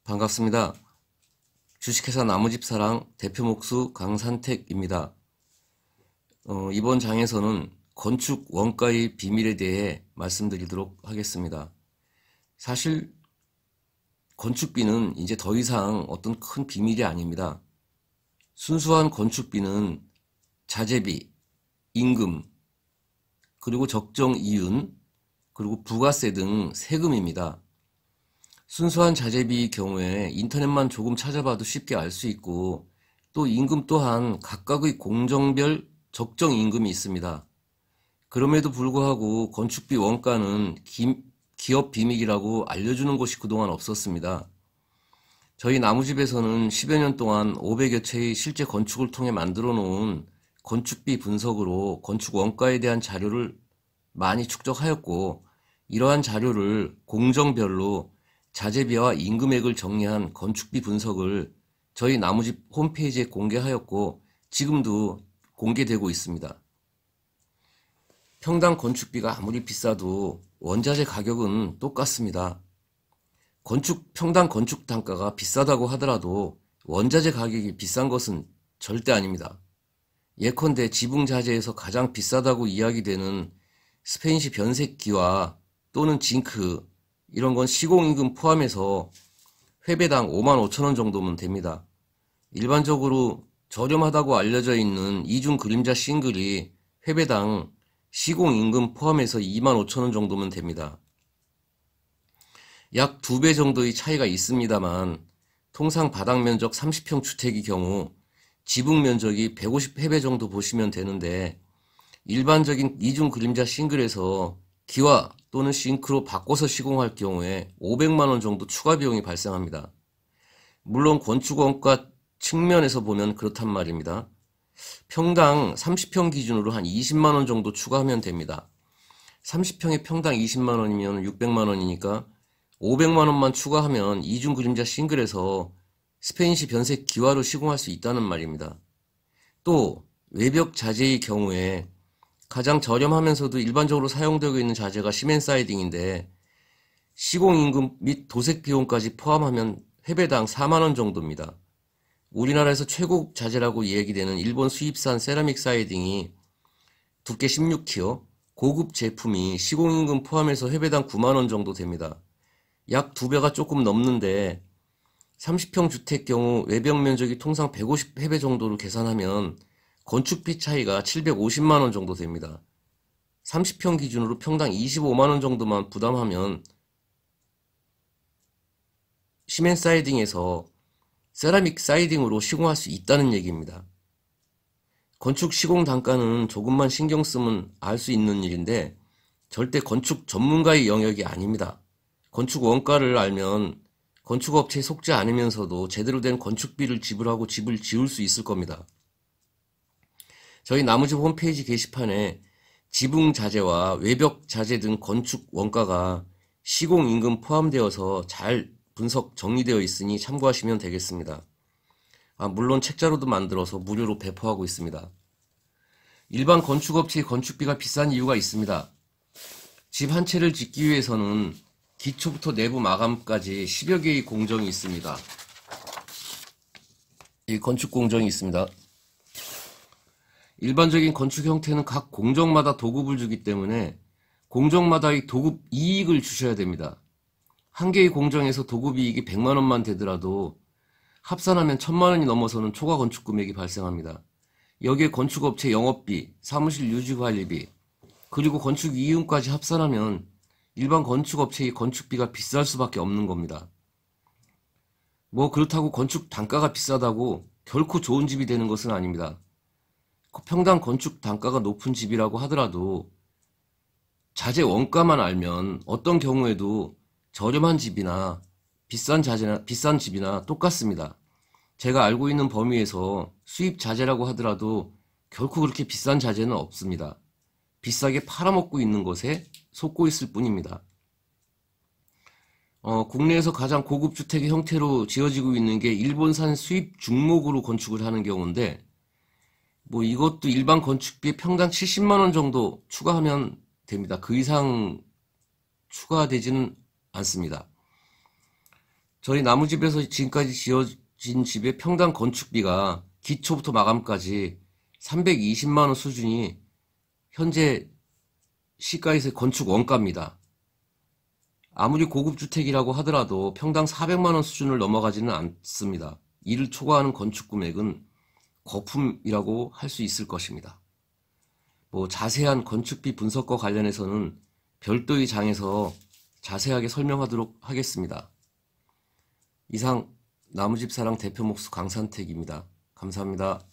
반갑습니다. 주식회사 나무집사랑 대표 목수 강산택입니다. 이번 장에서는 건축 원가의 비밀에 대해 말씀드리도록 하겠습니다. 사실 건축비는 이제 더 이상 어떤 큰 비밀이 아닙니다. 순수한 건축비는 자재비, 임금, 그리고 적정 이윤, 그리고 부가세 등 세금입니다. 순수한 자재비의 경우에 인터넷만 조금 찾아봐도 쉽게 알 수 있고, 또 임금 또한 각각의 공정별 적정 임금이 있습니다. 그럼에도 불구하고 건축비 원가는 기업 비밀이라고 알려주는 곳이 그동안 없었습니다. 저희 나무집에서는 10여 년 동안 500여 채의 실제 건축을 통해 만들어 놓은 건축비 분석으로 건축 원가에 대한 자료를 많이 축적하였고, 이러한 자료를 공정별로 자재비와 임금액을 정리한 건축비 분석을 저희 나무집 홈페이지에 공개하였고, 지금도 공개되고 있습니다. 평당 건축비가 아무리 비싸도 원자재 가격은 똑같습니다. 평당 건축 단가가 비싸다고 하더라도 원자재 가격이 비싼 것은 절대 아닙니다. 예컨대 지붕 자재에서 가장 비싸다고 이야기되는 스페인식 변색기와 또는 징크, 이런 건 시공임금 포함해서 회배당 55,000원 정도면 됩니다. 일반적으로 저렴하다고 알려져 있는 이중 그림자 싱글이 회배당 시공임금 포함해서 25,000원 정도면 됩니다. 약 2배 정도의 차이가 있습니다만, 통상 바닥 면적 30평 주택의 경우 지붕 면적이 150회배 정도 보시면 되는데, 일반적인 이중 그림자 싱글에서 기와 또는 싱크로 바꿔서 시공할 경우에 500만원 정도 추가 비용이 발생합니다. 물론 건축원가 측면에서 보면 그렇단 말입니다. 평당 30평 기준으로 한 20만원 정도 추가하면 됩니다. 30평에 평당 20만원이면 600만원이니까 500만원만 추가하면 이중 그림자 싱글에서 스페인식 변색 기와로 시공할 수 있다는 말입니다. 또 외벽 자재의 경우에 가장 저렴하면서도 일반적으로 사용되고 있는 자재가 시멘 사이딩인데, 시공임금 및 도색 비용까지 포함하면 회배당 4만원 정도입니다. 우리나라에서 최고급 자재라고 얘기되는 일본 수입산 세라믹 사이딩이 두께 16키어, 고급 제품이 시공임금 포함해서 회배당 9만원 정도 됩니다. 약 2배가 조금 넘는데, 30평 주택 경우 외벽 면적이 통상 150회배 정도로 계산하면 건축비 차이가 750만원 정도 됩니다. 30평 기준으로 평당 25만원 정도만 부담하면 시멘 사이딩에서 세라믹 사이딩으로 시공할 수 있다는 얘기입니다. 건축 시공 단가는 조금만 신경 쓰면 알 수 있는 일인데, 절대 건축 전문가의 영역이 아닙니다. 건축 원가를 알면 건축업체에 속지 않으면서도 제대로 된 건축비를 지불하고 집을 지을 수 있을 겁니다. 저희 나무집 홈페이지 게시판에 지붕 자재와 외벽 자재 등 건축 원가가 시공임금 포함되어서 잘 분석 정리되어 있으니 참고하시면 되겠습니다. 물론 책자로도 만들어서 무료로 배포하고 있습니다. 일반 건축업체의 건축비가 비싼 이유가 있습니다. 집 한 채를 짓기 위해서는 기초부터 내부 마감까지 10여 개의 공정이 있습니다. 이 건축 공정이 있습니다. 일반적인 건축 형태는 각 공정마다 도급을 주기 때문에 공정마다의 도급 이익을 주셔야 됩니다. 한 개의 공정에서 도급 이익이 100만원만 되더라도 합산하면 1000만원이 넘어서는 초과 건축 금액이 발생합니다. 여기에 건축업체 영업비, 사무실 유지관리비, 그리고 건축 이윤까지 합산하면 일반 건축업체의 건축비가 비쌀 수밖에 없는 겁니다. 그렇다고 건축 단가가 비싸다고 결코 좋은 집이 되는 것은 아닙니다. 평당 건축 단가가 높은 집이라고 하더라도 자재 원가만 알면 어떤 경우에도 저렴한 집이나 비싼 집이나 똑같습니다. 제가 알고 있는 범위에서 수입 자재라고 하더라도 결코 그렇게 비싼 자재는 없습니다. 비싸게 팔아먹고 있는 것에 속고 있을 뿐입니다. 국내에서 가장 고급 주택의 형태로 지어지고 있는 게 일본산 수입 중목으로 건축을 하는 경우인데, 이것도 일반 건축비에 평당 70만원 정도 추가하면 됩니다. 그 이상 추가되지는 않습니다. 저희 나무집에서 지금까지 지어진 집의 평당 건축비가 기초부터 마감까지 320만 원 수준이 현재 시가에서의 건축 원가입니다. 아무리 고급 주택이라고 하더라도 평당 400만 원 수준을 넘어가지는 않습니다. 이를 초과하는 건축 금액은 거품이라고 할 수 있을 것입니다. 자세한 건축비 분석과 관련해서는 별도의 장에서 자세하게 설명하도록 하겠습니다. 이상 나무집사랑 대표 목수 강산택입니다. 감사합니다.